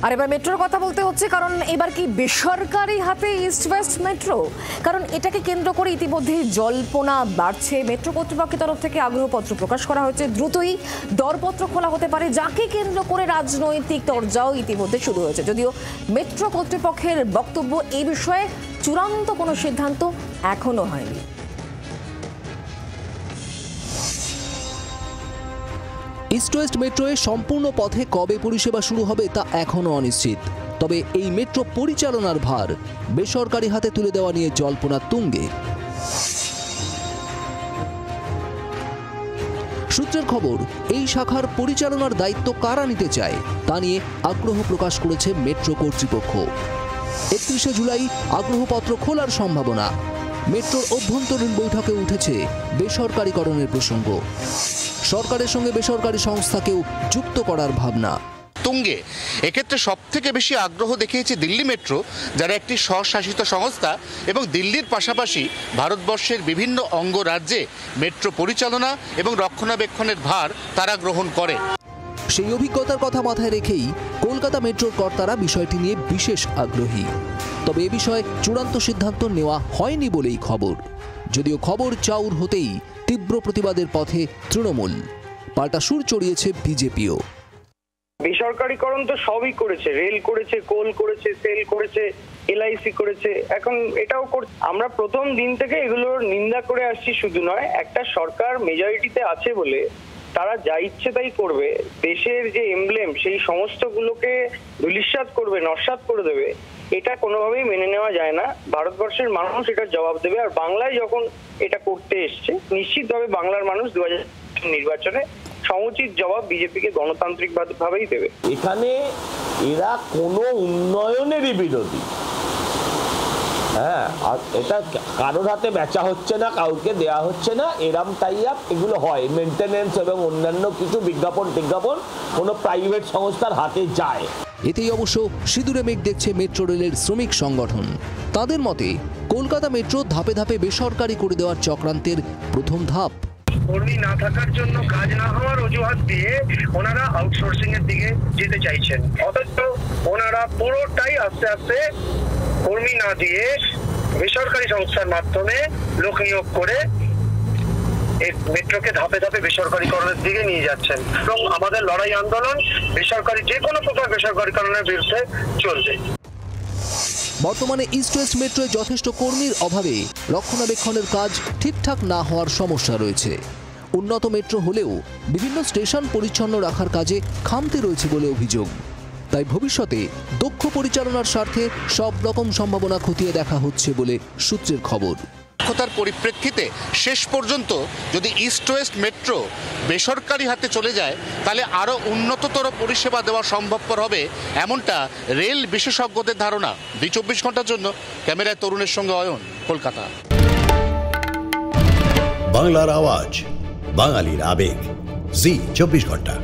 আর এবার মেট্রোর কথা বলতে হচ্ছে, কারণ এবার কি বেসরকারি হাতে ইস্ট ওয়েস্ট মেট্রো? কারণ এটাকে কেন্দ্র করে ইতিমধ্যে জল্পনা বাড়ছে। মেট্রো কর্তৃপক্ষের তরফ থেকে আগ্রহপত্র প্রকাশ করা হয়েছে, দ্রুতই দরপত্র খোলা হতে পারে, যাকে কেন্দ্র করে রাজনৈতিক তরজাও ইতিমধ্যে শুরু হয়েছে। যদিও মেট্রো কর্তৃপক্ষের বক্তব্য এই বিষয়ে চূড়ান্ত কোনো সিদ্ধান্ত এখনো হয়নি। ইস্ট ওয়েস্ট মেট্রোয়ে সম্পূর্ণ পথে কবে পরিষেবা শুরু হবে তা এখনও অনিশ্চিত। তবে এই মেট্রো পরিচালনার ভার বেসরকারি হাতে তুলে দেওয়া নিয়ে জল্পনা তুঙ্গে। সূত্রের খবর, এই শাখার পরিচালনার দায়িত্ব কারা নিতে চায় তা নিয়ে আগ্রহ প্রকাশ করেছে মেট্রো কর্তৃপক্ষ। 31শে জুলাই আগ্রহপত্র খোলার সম্ভাবনা। মেট্রোর অভ্যন্তরীণ বৈঠকে উঠেছে বেসরকারীকরণের প্রসঙ্গ। সরকারের সঙ্গে বেসরকারি সংস্থাকেও যুক্ত করার ভাবনা তুঙ্গে। এক্ষেত্রে সবথেকে বেশি আগ্রহ দেখিয়েছে দিল্লি মেট্রো, যারা একটি স্বশাসিত সংস্থা এবং দিল্লির পাশাপাশি ভারতবর্ষের বিভিন্ন অঙ্গরাজ্যে মেট্রো পরিচালনা এবং রক্ষণাবেক্ষণের ভার তারা গ্রহণ করে। সেই অভিজ্ঞতার কথা মাথায় রেখেই কলকাতা মেট্রোর কর্তারা বিষয়টি নিয়ে বিশেষ আগ্রহী। তবে এ বিষয়ে চূড়ান্ত সিদ্ধান্ত নেওয়া হয়নি বলেই খবর। যদিও খবর চাউর হতেই তীব্র প্রতিবাদের পথে তৃণমূল, পাল্টা সুর চড়িয়েছে বিজেপিও। বেসরকারীকরণ তো সবই করেছে, রেল করেছে, কোল করেছে, সেল করেছে, এলআইসি করেছে, এখন এটাও করছে। আমরা প্রথম দিন থেকে এগুলোর নিন্দা করে আসছি। শুধু নয়, একটা সরকার মেজরিটিতে আছে বলে তারা যা ইচ্ছে তাই করবে, দেশের যে এমব্লেম সেই সমস্তগুলোকে ধূলিসাৎ করবে, নস্যাৎ করে দেবে, এটা কোনোভাবেই মেনে নেওয়া যায় না। ভারতবর্ষের মানুষ এটার জবাব দেবে। আর বাংলায় যখন এটা করতে এসছে, নিশ্চিতভাবে বাংলার মানুষ 2024 নির্বাচনে সমুচিত জবাব বিজেপিকে গণতান্ত্রিক ভাবেই দেবে। এখানে এরা কোনো উন্নয়নেরই বিরোধী। হ্যাঁ, আর এটা কারোর হাতে বেচা হচ্ছে না, কাউকে দেয়া হচ্ছে না, এরাম টাইপ এগুলো হয়। মেনটেনেন্স এবং অন্যান্য কিছু বিজ্ঞাপন কোনো প্রাইভেট সংস্থার হাতে যায়। এতেই অবশ্য সিঁদুরে মেঘ দেখছে মেট্রো রেলের শ্রমিক সংগঠন। তাদের মতে কলকাতা মেট্রো ধাপে ধাপে বেসরকারি করে দেওয়ার চক্রান্তের প্রথম ধাপ। কর্মী না থাকার জন্য, কাজ না হওয়ার অজুহাত দিয়ে ওনারা আউটসোর্সিং এর দিকে যেতে চাইছেন, অথচ ওনারা পুরোটাই আস্তে আস্তে কর্মী না দিয়ে বেসরকারি সংস্থার মাধ্যমে লোক নিয়োগ করে এই মেট্রোকে ধাপে ধাপে বেসরকারীকরণের দিকে নিয়ে যাচ্ছেন। এবং আমাদের লড়াই আন্দোলন বেসরকারি যে কোনো প্রকার বেসরকারীকরণের বিরুদ্ধে চলবে। বর্তমানে ইস্ট ওয়েস্ট মেট্রোয় যথেষ্ট কর্মীর অভাবে রক্ষণাবেক্ষণের কাজ ঠিকঠাক না হওয়ার সমস্যা রয়েছে। উন্নত মেট্রো হলেও বিভিন্ন স্টেশন পরিচ্ছন্ন রাখার কাজে খামতি রয়েছে বলে অভিযোগ। তাই ভবিষ্যতে দক্ষ পরিচালনার স্বার্থে সব রকম সম্ভাবনা খতিয়ে দেখা হচ্ছে বলে সূত্রের খবর। দক্ষতার পরিপ্রেক্ষিতে শেষ পর্যন্ত যদি ইস্ট ওয়েস্ট মেট্রো বেসরকারি হাতে চলে যায়, তাহলে আরও উন্নততর পরিষেবা দেওয়া সম্ভবপর হবে, এমনটা রেল বিশেষজ্ঞদের ধারণা। 24 ঘন্টার জন্য ক্যামেরায় তরুণের সঙ্গে অয়ন, কলকাতা। বাংলার আওয়াজ, বাঙালির আবেগ, জি 24 ঘন্টা।